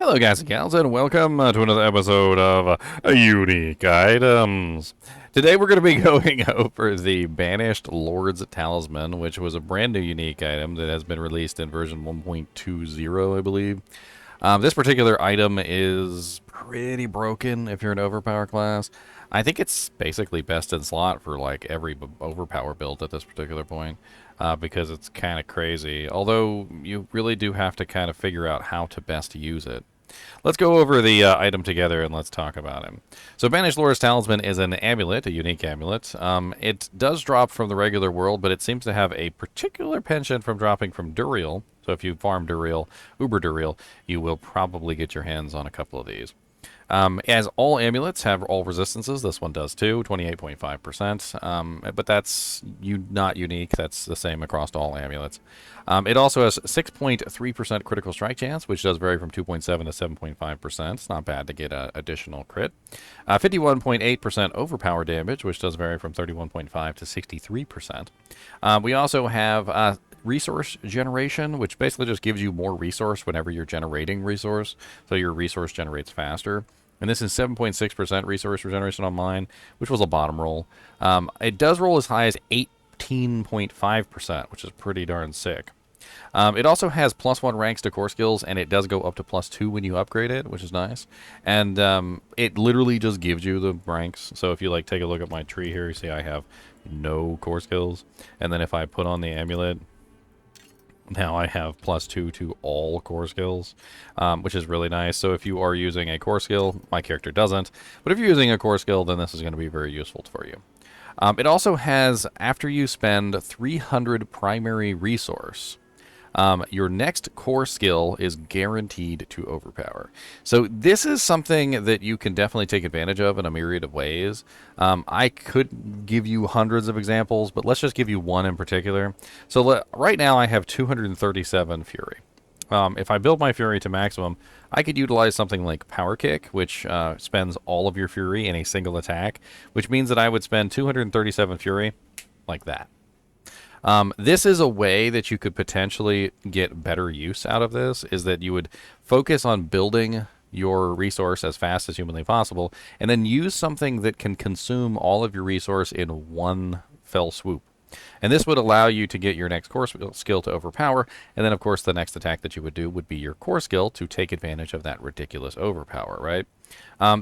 Hello guys and gals, and welcome to another episode of Unique Items. Today we're going to be going over the Banished Lord's Talisman, which was a brand new unique item that has been released in version 1.20, I believe. This particular item is pretty broken if you're an overpower class. I think it's basically best in slot for like every overpower build at this particular point. Because it's kind of crazy, although you really do have to kind of figure out how to best use it. Let's go over the item together and let's talk about him. So Banished Lord's Talisman is an amulet, a unique amulet. It does drop from the regular world, but it seems to have a particular penchant from dropping from Duriel. So if you farm Duriel, Uber Duriel, you will probably get your hands on a couple of these. As all amulets have all resistances, this one does too, 28.5%. But that's not unique. That's the same across all amulets. It also has 6.3% critical strike chance, which does vary from 2.7 to 7.5%. It's not bad to get an additional crit. 51.8% overpower damage, which does vary from 31.5 to 63%. We also have resource generation, which basically just gives you more resource whenever you're generating resource, so your resource generates faster. And this is 7.6% resource regeneration on mine, which was a bottom roll. It does roll as high as 18.5%, which is pretty darn sick. It also has +1 ranks to core skills, and it does go up to +2 when you upgrade it, which is nice. And it literally just gives you the ranks. So if you like take a look at my tree here, you see I have no core skills. And then if I put on the amulet, now I have +2 to all core skills, which is really nice. So if you are using a core skill, my character doesn't, but if you're using a core skill, then this is going to be very useful for you. It also has, after you spend 300 primary resource, your next core skill is guaranteed to overpower. So this is something that you can definitely take advantage of in a myriad of ways. I could give you hundreds of examples, but let's just give you one in particular. So right now I have 237 Fury. If I build my Fury to maximum, I could utilize something like Power Kick, which spends all of your Fury in a single attack, which means that I would spend 237 Fury like that. This is a way that you could potentially get better use out of this, is that you would focus on building your resource as fast as humanly possible, and then use something that can consume all of your resource in one fell swoop. And this would allow you to get your next core skill to overpower, and then of course the next attack that you would do would be your core skill to take advantage of that ridiculous overpower, right?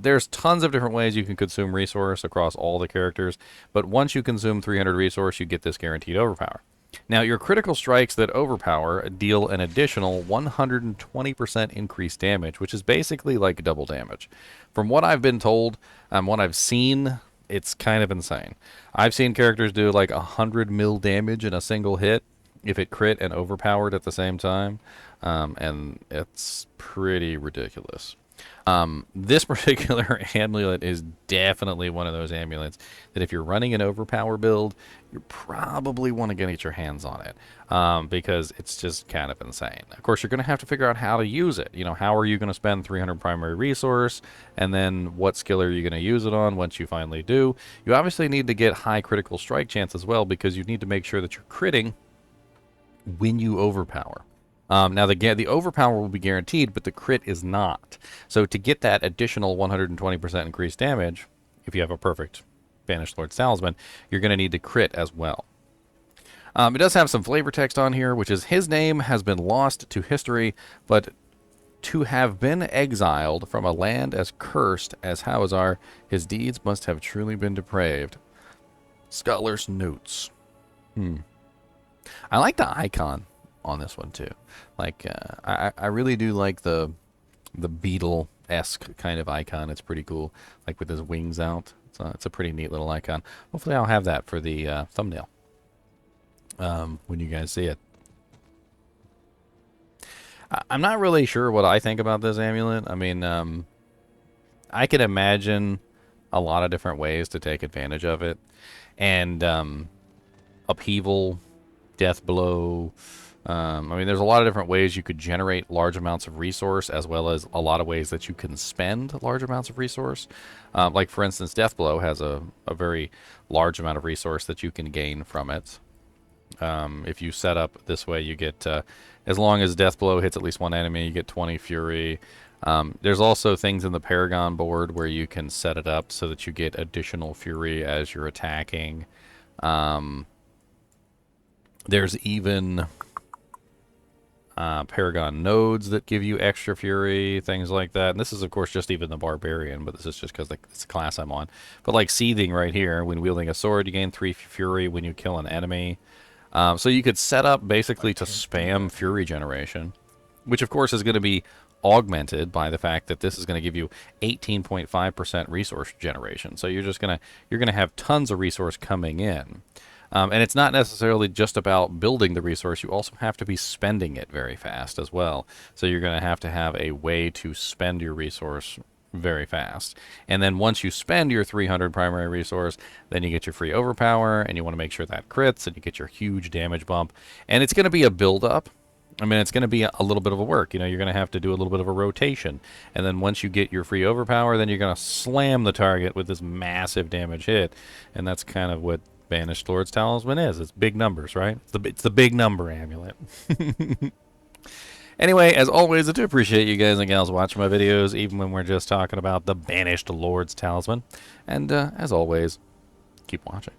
There's tons of different ways you can consume resource across all the characters, but once you consume 300 resource, you get this guaranteed overpower. Now, your critical strikes that overpower deal an additional 120% increased damage, which is basically like double damage. From what I've been told, what I've seen, it's kind of insane. I've seen characters do like 100 mil damage in a single hit if it crit and overpowered at the same time, and it's pretty ridiculous. This particular amulet is definitely one of those amulets that if you're running an overpower build, you probably want to get your hands on it, because it's just kind of insane. Of course, you're going to have to figure out how to use it. You know, how are you going to spend 300 primary resource, and then what skill are you going to use it on once you finally do? You obviously need to get high critical strike chance as well, because you need to make sure that you're critting when you overpower. Now, the overpower will be guaranteed, but the crit is not. So to get that additional 120% increased damage, if you have a perfect Banished Lord's Talisman, you're going to need to crit as well. It does have some flavor text on here, which is, his name has been lost to history, but to have been exiled from a land as cursed as Hawazar, his deeds must have truly been depraved. Scholar's notes. I like the icon on this one too. Like I really do like the beetle-esque kind of icon. It's pretty cool, like with his wings out. It's a pretty neat little icon. Hopefully I'll have that for the thumbnail when you guys see it. I'm not really sure what I think about this amulet. I mean, I can imagine a lot of different ways to take advantage of it, and upheaval, death blow. I mean, there's a lot of different ways you could generate large amounts of resource, as well as a lot of ways that you can spend large amounts of resource. Like, for instance, Deathblow has a very large amount of resource that you can gain from it. If you set up this way, you get, as long as Deathblow hits at least one enemy, you get 20 Fury. There's also things in the Paragon board where you can set it up so that you get additional fury as you're attacking. There's even Paragon nodes that give you extra fury, things like that. And this is, of course, just even the Barbarian, but this is just because it's the class I'm on. But like Seething right here, when wielding a sword, you gain 3 fury when you kill an enemy. So you could set up basically to spam fury generation, which, of course, is going to be augmented by the fact that this is going to give you 18.5% resource generation. So you're going to have tons of resource coming in. And it's not necessarily just about building the resource. You also have to be spending it very fast as well. So you're going to have a way to spend your resource very fast. And then once you spend your 300 primary resource, then you get your free overpower, and you want to make sure that crits, and you get your huge damage bump. And it's going to be a build-up. I mean, it's going to be a little bit of a work. You know, you're going to have to do a little bit of a rotation. And then once you get your free overpower, then you're going to slam the target with this massive damage hit. And that's kind of what Banished Lord's Talisman is. It's big numbers, right? It's the big number amulet. Anyway, as always, I do appreciate you guys and gals watching my videos, even when we're just talking about the Banished Lord's Talisman. And as always, keep watching.